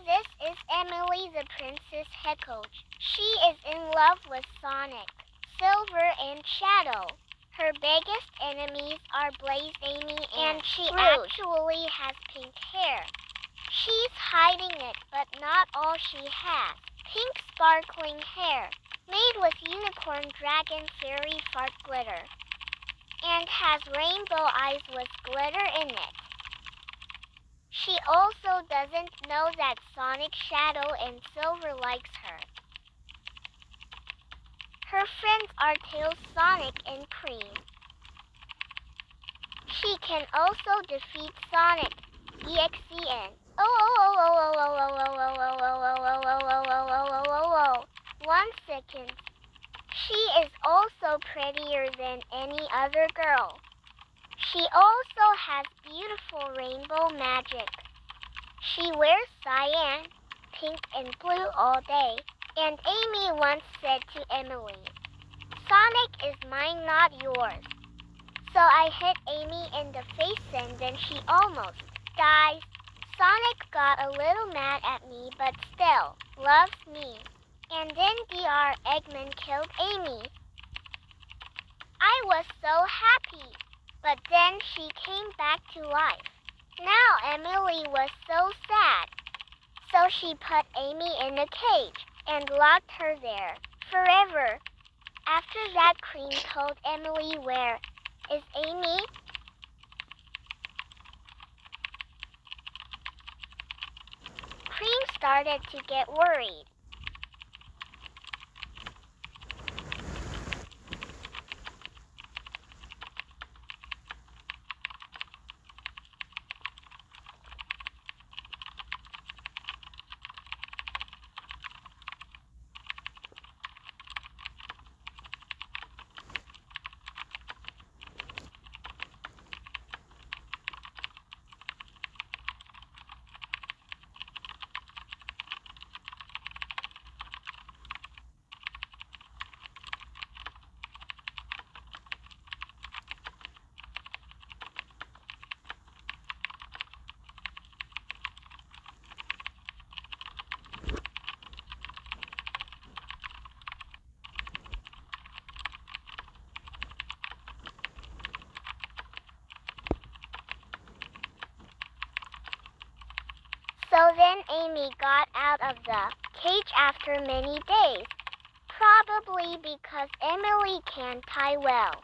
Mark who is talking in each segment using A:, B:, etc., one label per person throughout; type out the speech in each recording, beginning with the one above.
A: This is Emily the Princess Heckle. She is in love with Sonic, Silver, and Shadow. Her biggest enemies are Blaze, Amy, and she actually has pink hair. She's hiding it, but not all she has. Pink sparkling hair, made with unicorn, dragon, fairy, fart glitter, and has rainbow eyes with glitter in it. She also doesn't know that Sonic, Shadow, and Silver likes her. Her friends are Tails, Sonic, and Cream. She can also defeat Sonic, EXEN. 1 second. She is also prettier than any other girl. She also has beautiful rainbow magic. She wears cyan, pink, and blue all day. And Amy once said to Emily, "Sonic is mine, not yours." So I hit Amy in the face and then she almost dies. Sonic got a little mad at me but still loves me. And then Dr. Eggman killed Amy. I was so happy, but then she came back to life. Now Emily was so sad. So she put Amy in a cage and locked her there forever. After that, Cream told Emily, "Where is Amy?" Cream started to get worried. So then Amy got out of the cage after many days, probably because Emily can tie well.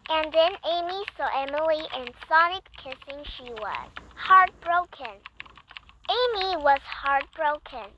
A: And then Amy saw Emily and Sonic kissing. She was heartbroken. Amy was heartbroken.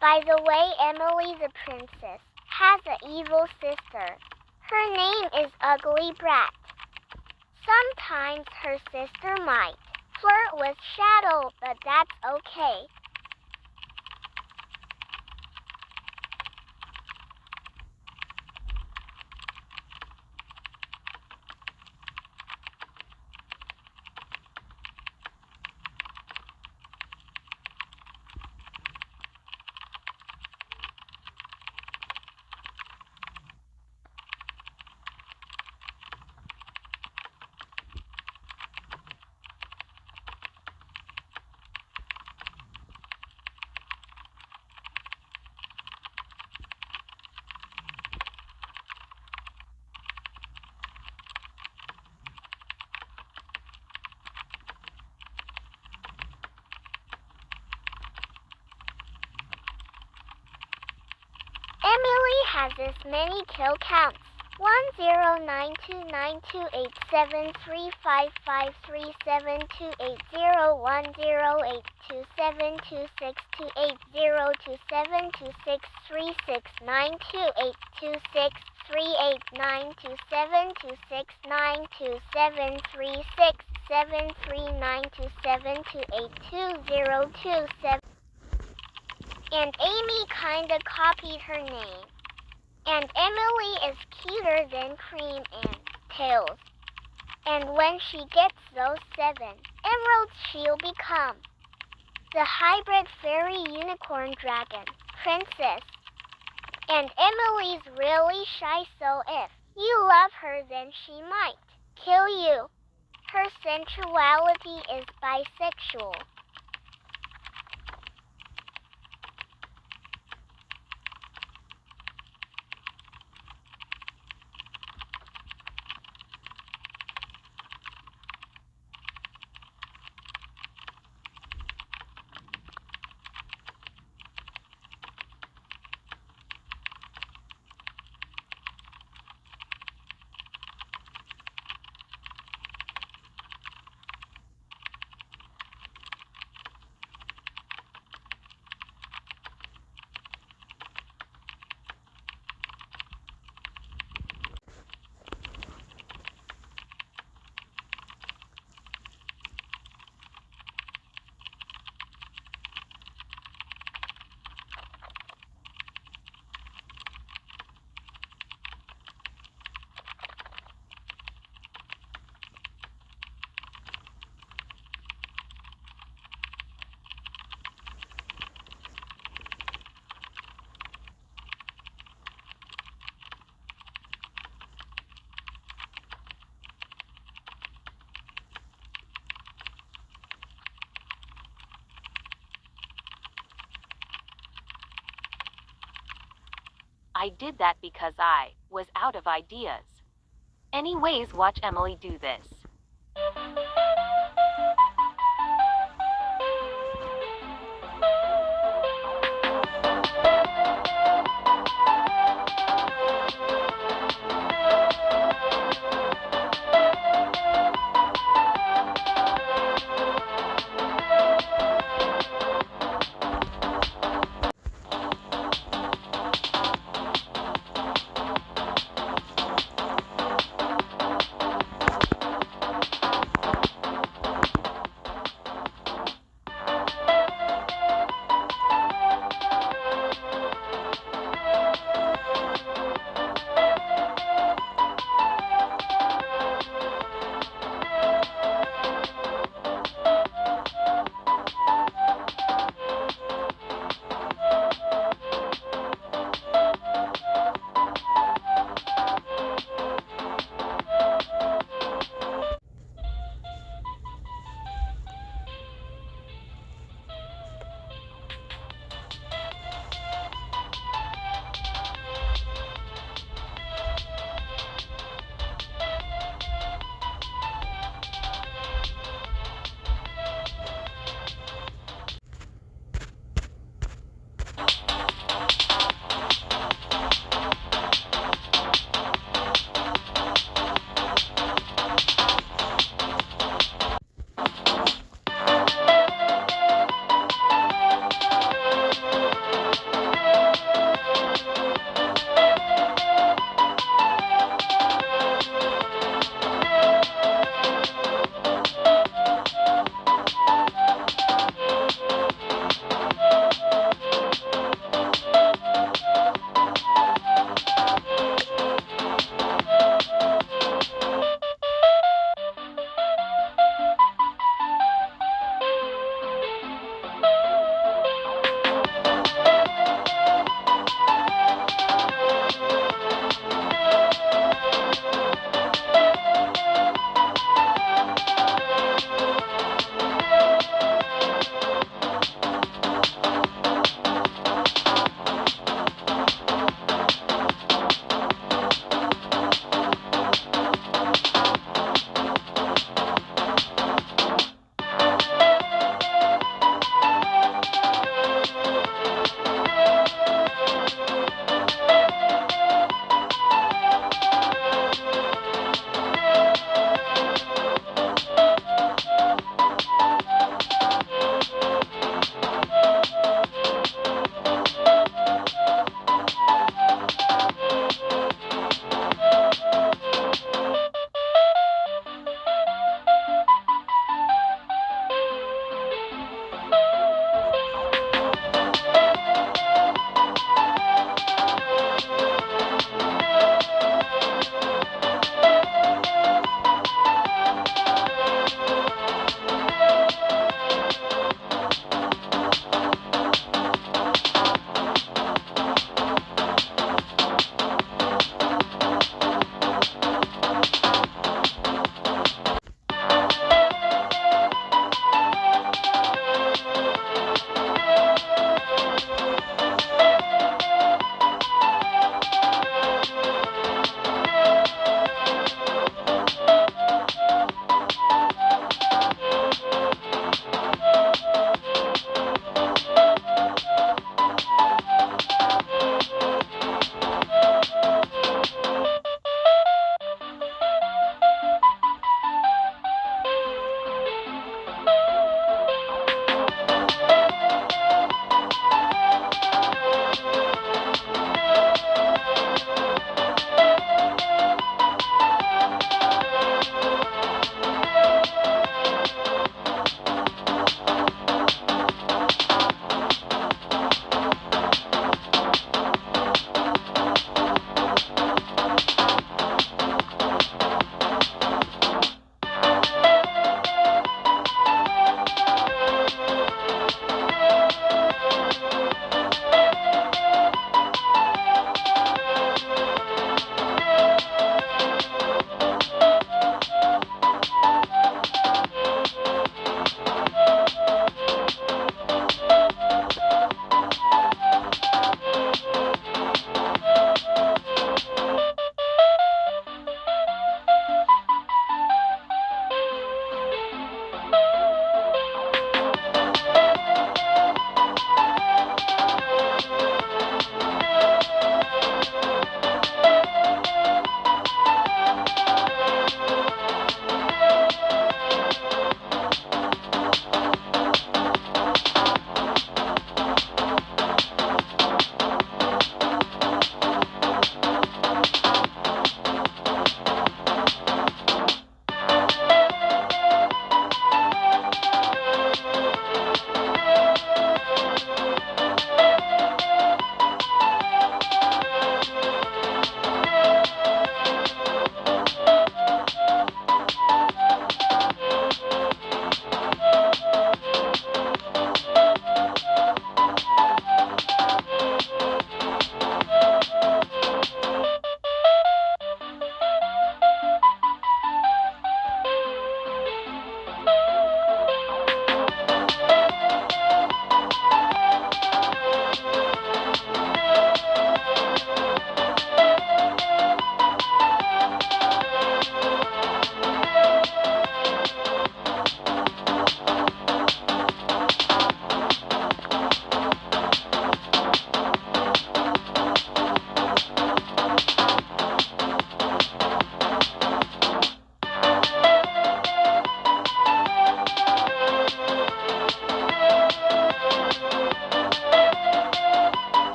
A: By the way, Emily the Princess has an evil sister. Her name is Ugly Brat. Sometimes her sister might flirt with Shadow, but that's okay. Emily has this many kill counts: 10, 9, 2, 9, 2, 8, 0, 1, 0, 8, 2, 7, 2, 6, 3, 6, 9, 2, 7, 2, 6, 3, 8, 9, 2, 7, 2, 8, 2, 0, 2, 7. And Amy kinda copied her name. And Emily is cuter than Cream and Tails. And when she gets those 7 emeralds, she'll become the hybrid fairy unicorn dragon princess. And Emily's really shy, so if you love her, then she might kill you. Her sensuality is bisexual.
B: I did that because I was out of ideas. Anyways, watch Emily do this.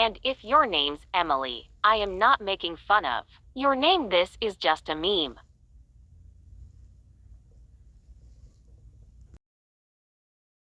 B: And if your name's Emily, I am not making fun of your name. This is just a meme.